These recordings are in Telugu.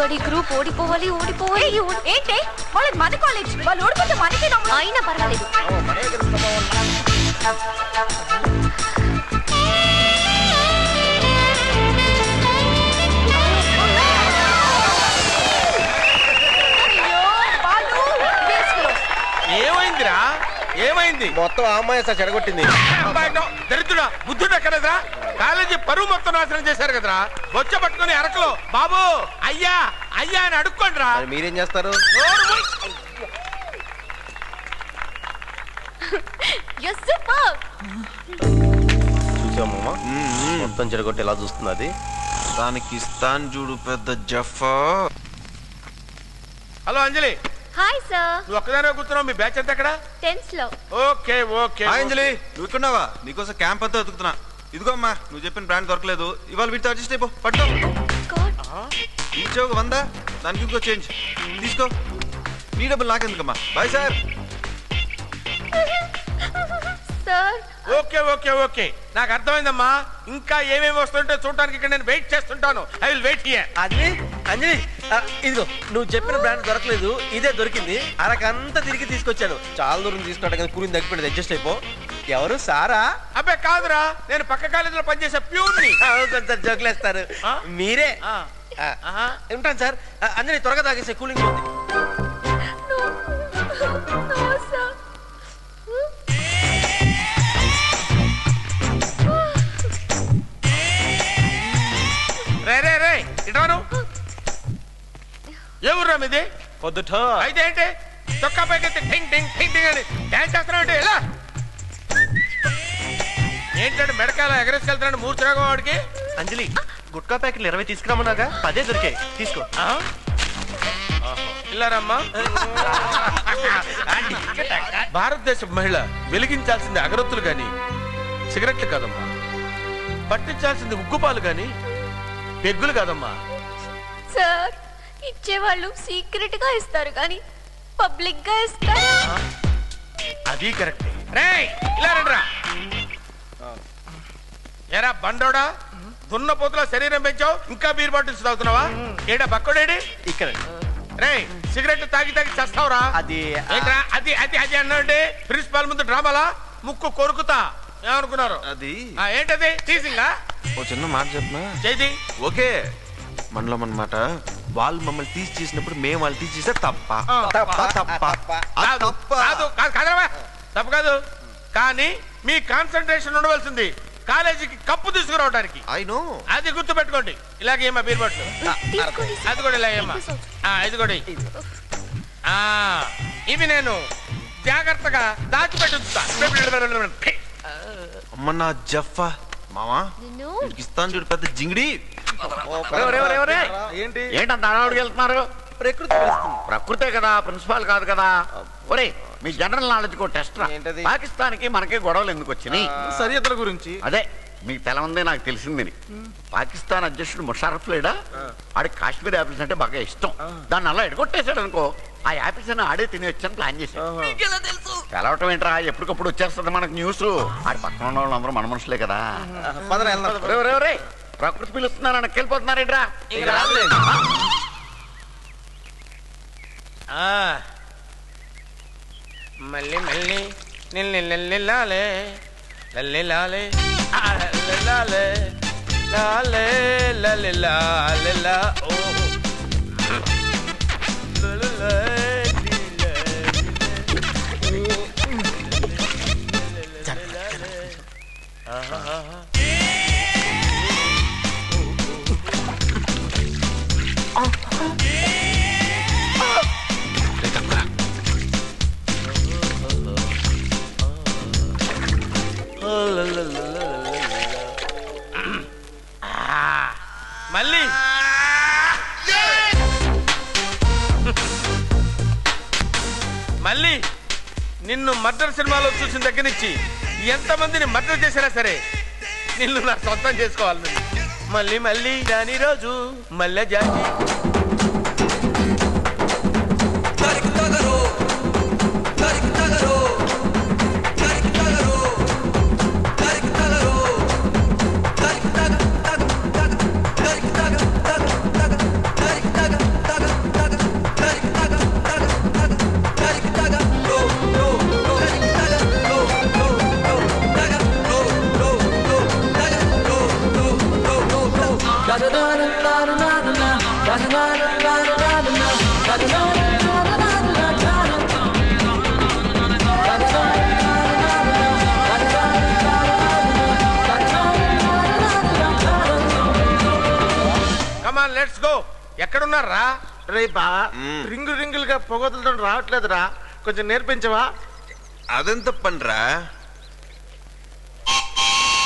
గాడ్ ఈ గ్రూప్ ఓడిపోవాలి ఓడిపోవాలి. ఏంటి వాళ్ళది మన కాలేజ్, వాళ్ళు ఓడిపోతే మనకి అయినా పర్వాలేదు. ఏమైందిరా? ఏమైంది? మొత్తం ఆ అమ్మాయి సార్ చెడగొట్టింది. దరిద్రుడా, బుద్ధుడు ఎక్కడదరా? కాలేజీ పరువు మొత్తం నాశనం చేశారు కదరా. బొచ్చ పట్టుకుని అరకలో బాబు అయ్యా అయ్యా అని అడుక్కోండి రా. మీరేం చేస్తారు? చూసామమ్మా, మొత్తం చెడగొట్టి ఎలా చూస్తున్నది. దానికి ఇస్తాను చూడు పెద్ద జఫా. హలో అంజలి. Hi sir. నువ్వు ఒక్కదానే కూర్చున్నావు, మీ బ్యాచ్ అంతా ఎక్కడ? 10th లో. Okay okay. అంజలి నువ్వు ఇక్కడున్నావా? నీకోసం క్యాంప్ అంతా వెతుకుతున్నా. ఇదిగో అమ్మా, నువ్వు చెప్పిన బ్రాండ్ దొరకలేదు. ఇవాళ వీటితో అడ్జస్ట్ అయిపో. పట్టుకో. ఇచ్చావు 100, దానికి ఇంకో చేంజ్ తీసుకో. నీ డబ్బులు నాకెందుకమ్మా. Bye sir. Sir okay okay okay, నాకు అర్థమైందమ్మా. ఇంకా ఏమేమి వస్తుంటే చూడటానికి ఇక్కడ నేను వెయిట్ చేస్తుంటాను. I will wait here. Anjali Anjali, ఇదిగో నువ్వు చెప్పిన బ్రాండ్ దొరకలేదు, ఇదే దొరికింది. అరకంతా తిరిగి తీసుకొచ్చాను. చాలా దూరం తీసుకున్నాడు కదా, కూలింగ్ తగ్గిపోయింది. అడ్జస్ట్ అయిపో. ఎవరు సారా? అబ్బే కాదురా, నేను పక్క కాలేజీలో పనిచేసే ప్యూర్ని. కొంచెం జోకులేస్తారు మీరే. ఉంటాను సార్. అంజలి త్వరగా తాగేసే, కూలింగ్ ఉంది. రే రే రే ఇటాను. ఏ ఊర్రా మీది? పొద్దుట అయితే ఏంటి చొక్కా పైకి ఠింగ్ ఠింగ్ ఠింగ్ ఠింగ్ అని డ్యాన్స్ చేస్తున్నావు? ఎలా ఏంటంటే మెడకాల ఎగరేసుకెళ్తున్నాడు మూర్చరాగం వాడికి. అంజలి గుట్కా ప్యాకెట్లు 20 తీసుకురామన్నాగా, 10 దొరికాయి, తీసుకో. ఇల్లారమ్మా. భారతదేశ మహిళ వెలిగించాల్సింది అగరొత్తులు గాని సిగరెట్లు కాదమ్మా. పట్టించాల్సింది ఉగ్గుపాలు గాని పెగ్గులు కాదమ్మా. సార్ ఇచ్చేవాళ్ళు సీక్రెట్ గా ఇస్తారు కానీ పబ్లిక్ గా ఇస్తారు. అది కరెక్ట్. రేయ్ ఇలా రండిరా. ఏరా బండోడా, దున్న పోతుల శరీరం పెంచావు, ఇంకా బీర్ బాటిల్స్ తాగుతున్నావా? ఏడా బక్కడేడి? ఇక్కడ రేయ్ సిగరెట్ తాగి తాగి చేస్తావురా. అది ఏంట్రా అది అది అది అన్నాండి? ప్రిన్సిపాల్ ముందు డ్రామాలా? ముక్కు కొరుకుతా. ఏమనుకున్నారు? అది ఏంటది? టీజింగా? ఓ చిన్న మాట చెప్పనా? చేది ఓకే, మనలో అన్నమాట. వాళ్ళు మమ్మల్ని తీసి చేసినప్పుడు మేము వాళ్ళు తీసి చేస్తే తప్ప. తప్పు కాదు, కానీ మీ కాన్సన్ట్రేషన్ ఉండవలసింది కాలేజీకి కప్పు తీసుకురావడానికి. అది గుర్తు పెట్టుకోండి. ఇలాగేమా బీర్ బాటిల్ అది కూడా ఇలాగేమా, ఇది కూడా. ఇవి నేను జాగ్రత్తగా దాచిపెట్టుతా. అమ్మ నా జఫా మామా, ఇస్తాను చూడు పెద్ద జింగిడి. ఏంటంత అడవుడికి వెళ్తున్నారు? ప్రకృతే కదా, ప్రిన్సిపాల్ కాదు కదా. ఒరే మీ జనరల్ నాలెడ్జ్ కో టెస్ట్ రా. పాకిస్తాన్ కి మనకి గొడవలు ఎందుకు వచ్చినాయి? సరిహద్దుల గురించి. అదే మీకు తెలవందే నాకు తెలిసిందని. పాకిస్తాన్ అధ్యక్షుడు ముషారఫ్ లేడా, ఆడికి కాశ్మీర్ యాపిల్స్ అంటే బాగా ఇష్టం. దాన్ని అలా ఎడగొట్టేశాడు అనుకో, ఆ యాపిల్స్ అని ఆడే తిని వచ్చాను ప్లాన్ చేశాడు. తెలవటం ఏంట్రా, ఎప్పటికప్పుడు వచ్చేస్తుంది మనకు న్యూస్. ఆడి పక్కన ఉన్న వాళ్ళందరూ మన మనుషులే కదా. ప్రకృతి పిలుస్తున్నారు, వెళ్ళిపోతున్నారేంట్రా? మళ్ళీ మళ్ళీ నిల్లాలే లల్లే లాలే లాలే లాలే లల్లే లాలే ఓ మళ్ళీ మళ్ళీ నిన్ను మర్డర్ సినిమాలో చూసిన దగ్గర నుంచి ఎంతమందిని మర్డర్ చేసినా సరే నిన్ను నా సొంతం చేసుకోవాలి. మళ్ళీ మళ్ళీ జాని రోజు మళ్ళీ జాని లెట్స్ గో. ఎక్కడున్నారా? రే బా రింగులుగా పొగొదలతో రావట్లేదురా, కొంచెం నేర్పించవా? అదెంత పనిరా?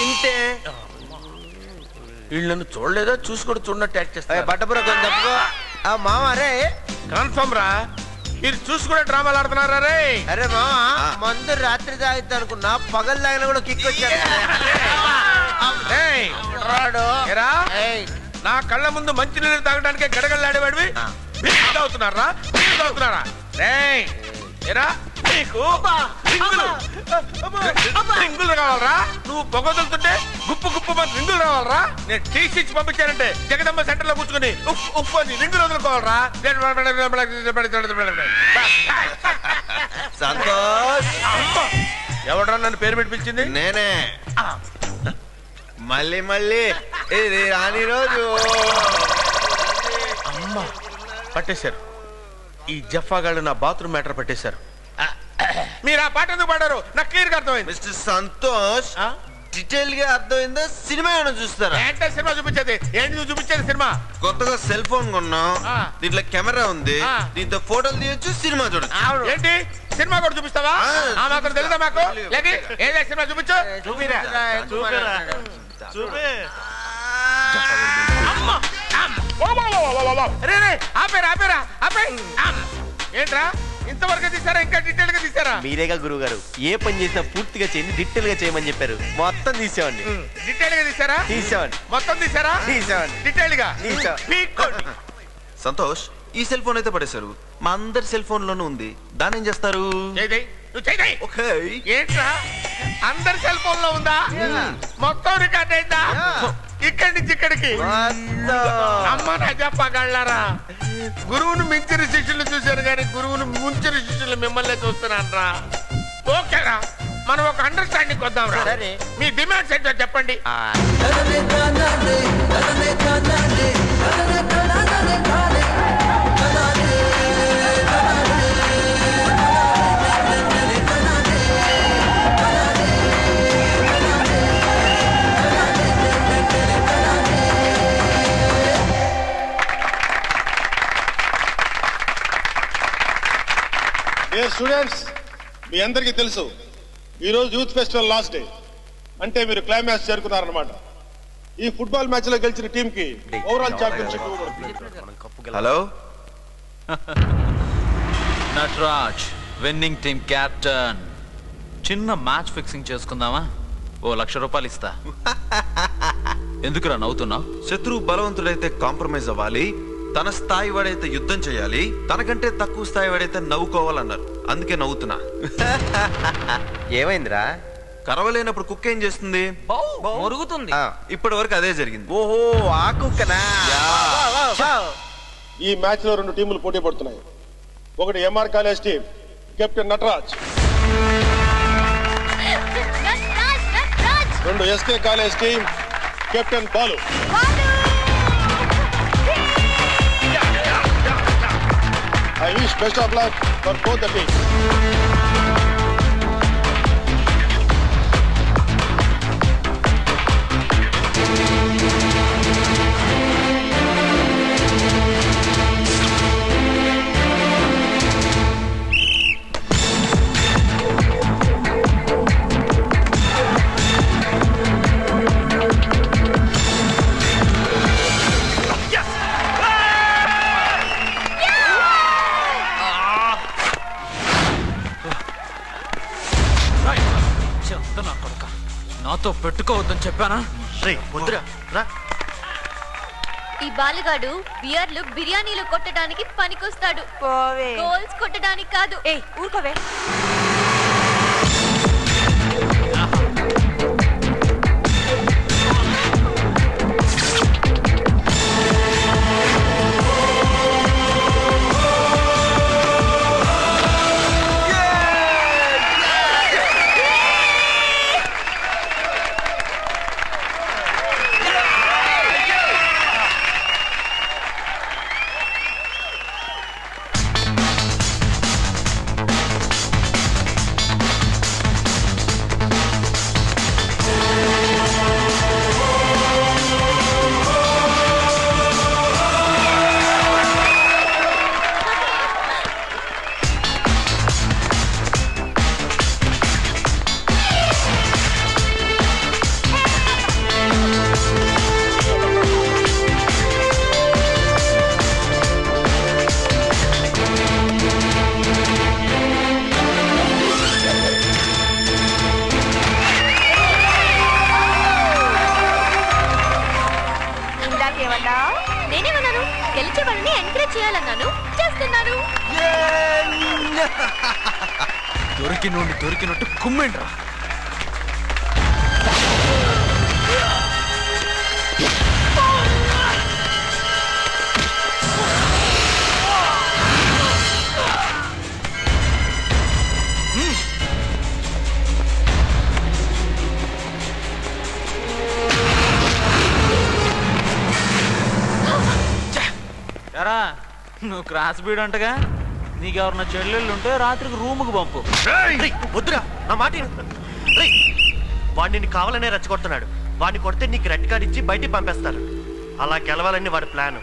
ఇంతే. వీళ్ళు నన్ను చూడలేదా, చూసి కూడా చూడనట్టు యాక్ట్ చేస్తా. బట్టపుర కొంచెం తప్పుకో. మామ రే కన్ఫర్మ్ రా, మీరు చూసి కూడా డ్రామాలు ఆడుతున్నారా రే? అరే మామ, మందు రాత్రి తాగితే అనుకున్నా, పగలు తాగినా కూడా కిక్ వచ్చాడు. నా కళ్ళ ముందు మంచి నీళ్ళు తాగడానికి గడగడలాడేవాడివి తాగుతున్నారా? తాగుతున్నారా? నీకు రింగులు కావాలరా? నువ్వు పొగదులుతుంటే గుప్పు గుప్పు మంది రింగులు రావాలరా? నేను టీసీ ఇచ్చి పంపించానంటే జగదమ్మ సెంటర్ లో కూర్చుని ఉప్పు అని రింగులు వదులుకోవాలరా? సంతోష్, ఎవడరా నన్ను పేరు పెట్టి పిలిచింది? నేనే. మళ్ళీ ఇది రాని రోజు. అమ్మా పట్టేశారు. ఈ జఫాగాళ్ళు నా బాత్రూమ్ మ్యాటర్ పట్టేశారు. మీరు ఆ పాట ఎందుకు పాడారు? నాకు క్లియర్ గా అర్థమైంది. మిస్టర్ సంతోష్, డీటెయిల్ గా అర్థమైందా? సినిమా ఏమైనా చూస్తారా? ఏంటో సినిమా చూపించేది? ఏంటి నువ్వు చూపించేది సినిమా? కొత్తగా సెల్ ఫోన్ కొన్నాం, దీంట్లో కెమెరా ఉంది, దీంతో ఫోటోలు తీయొచ్చు, సినిమా చూడొచ్చు. ఏంటి సినిమా కూడా చూపిస్తావా? మాకు తెలుసా? మాకు లేదు. ఏదో సినిమా చూపించు. ఏంట్రా ఇంతవరకు తీసారా? ఇంకా డీటెయిల్ గా తీసారా? మీరేగా గురువు గారు ఏ పని చేసినా పూర్తిగా చేయండి, డీటెయిల్ గా చేయమని చెప్పారు. మొత్తం తీసేవండి. డీటెయిల్ గా తీసారా? తీసేవండి. మొత్తం తీసారా? తీసేవండి. డీటెయిల్ గా తీసేవండి. సంతోష్, ఈ సెల్ ఫోన్ అయితే పడేశారు, మా అందరి సెల్ ఫోన్ లోనూ ఉంది, దాన్ని ఏం చేస్తారు? ఓకే. ఏంట్రా అందరి సెల్ ఫోన్ లో ఉందా? మొత్తం రికార్డ్ అయిందా? ఇక్కడి నుంచి ఇక్కడికి? అమ్మ నా చెప్పగలరా, గురువును మించిన శిష్యులు చూశారు కానీ గురువును ముంచిన శిష్యులు మిమ్మల్ని చూస్తున్నాను రా. ఓకేరా, మనం ఒక అండర్స్టాండింగ్ వద్దాం రా. మీ డిమాండ్స్ ఏంటో చెప్పండి. స్టూడెంట్స్, మీ అందరికీ తెలుసు ఈరోజు యూత్ ఫెస్టివల్ లాస్ట్ డే, అంటే మీరు క్లైమాక్స్ చేరుకున్నారన్నమాట. ఈ ఫుట్బాల్ మ్యాచ్ లో గెలిచిన టీం కి ఓవరాల్ ఛాంపియన్షిప్ ఇవ్వబడుతుంది. Hello Nataraj, winning team captain. చిన్న మ్యాచ్ ఫిక్సింగ్ చేసుకుందామా? ₹1,00,000 ఇస్తా. ఎందుకురా నవ్వుతున్నావు? శత్రువు బలవంతుడైతే కాంప్రమైజ్ అవ్వాలి, తన స్థాయి వాడైతే యుద్ధం చేయాలి, తనకంటే తక్కువ స్థాయి వాడైతే నవ్వుకోవాలన్నారు, అందుకే నవ్వుతున్నా. ఏమైందిరా? కరవలేనప్పుడు కుక్క ఏం చేస్తుంది? మురుగుతుంది. ఇప్పటి వరకు అదే జరిగింది. ఓహో, ఆ కుక్కనా? ఈ మ్యాచ్ లో 2 టీములు పోటీ పడుతున్నాయి. ఒకటి MR college team, captain Nataraj. 2 SK college team, captain Balu. I wish best of luck for both the teams. నాతో పెట్టుకోవద్దని చెప్పానా? ఈ బాలుగాడు బియర్లు బిర్యానీలు కొట్టడానికి పనికొస్తాడు, గోల్స్ కొట్టడానికి కాదు. ఊరుకోవే. వాళ్ళని ఎంకరేజ్ చేయాలన్నాను, చేస్తున్నాను. దొరికినట్టు కుమ్మెండ్రా. ఎరా నువ్వు క్రాస్ బీడ్ అంటగా, నీకెవరన్నా చెల్లెళ్ళు ఉంటే రాత్రికి రూముకు పంపు. వద్దురా నా మాట వాడిని కావాలనే రెచ్చగొడుతున్నాడు. వాడిని కొడితే నీకు రెడ్ కార్డ్ ఇచ్చి బయటికి పంపేస్తారు. అలా గెలవాలని వాడి ప్లాన్.